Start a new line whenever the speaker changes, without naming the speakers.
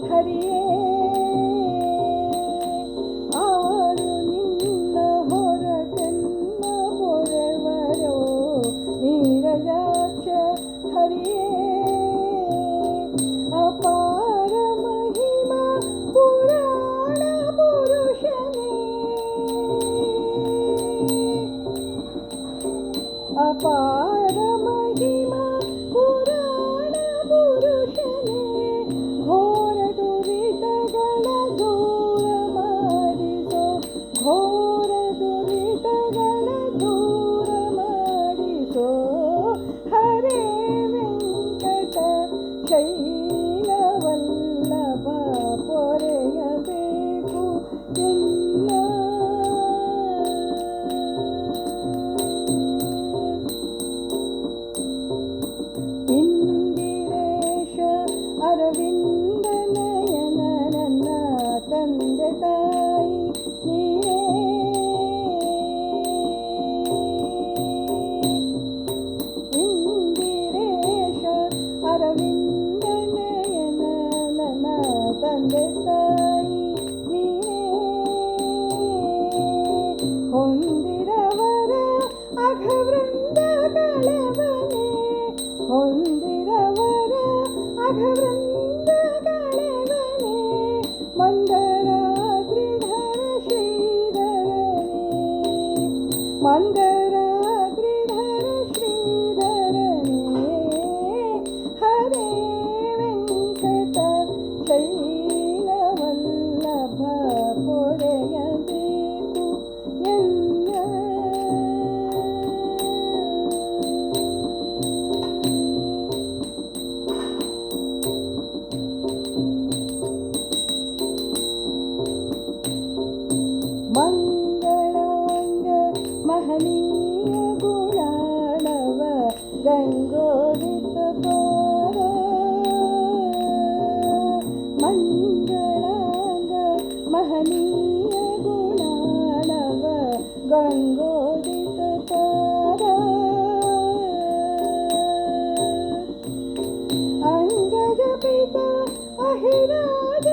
ಹರಿಯೇ ಆರು ನಿನ್ನ ಹೊರತೆನ್ನ ಪೊರೆವರೋ ನೀರಜಾಕ್ಷ ಹರಿಯೇ ಅಪಾರ ಮಹಿಮಾ ಪುರಾಣ ಪುರುಷನೇ ಅಪಾರ ಮಹಿಮಾ ಪುರಾಣ ಪುರುಷನೇ ಘೋರ ದುರಿತಗಳ ದೂರ ಮಾಡಿಸೋ ಘೋರ ದುರಿತಗಳ ದೂರ ಮಾಡಿಸೋ ಹರೇ ವೆಂಕಟ ಶೈಲವಲ್ಲಭ ಪೊರೆಯಬೇಕು ಎಲ್ಲ ಇಂದಿರೇಶ ಅರವಿಂದ ನಯನ ನನ್ನ ತಂದೆ ತಾಯಿ ನೀರೇ ಇಂದಿರೇಶ ಅರವಿಂದ ನಯನ ನನ್ನ ತಂದೆ ತಾಯಿ ನೀರೇ ಹೊಂದಿರವರ ಅಘವೃಂದ ಕಳೆವನೇ ಹೊಂದಿರವರ ಅಘವೃಂದ ಕಳೆವನೇ ಮಂದರಾದ್ರಿಧರ ಶ್ರೀಧರನೇ ಮಂದರಾದ್ರಿಧರ ಶ್ರೀಧರನೇ ಹರೇ ವೆಂಕಟ ಶೈಲವಲ್ಲಭ ಪೊರೆಯಬೇಕು ಎಲ್ಲ ಮಂಗಳಾಂಗ ಮಹನೀಯ ಗುಣಾಣವ ಗಂಗೋದಿತ ಪಾರ ಮಂಗಳಾಂಗ ಮಹನೀಯ ಗುಣಾಣವ ಗಂಗೋದಿತ ಪಾರ ಅಂಗಜ ಪಿತ ಅಹಿರಾಜ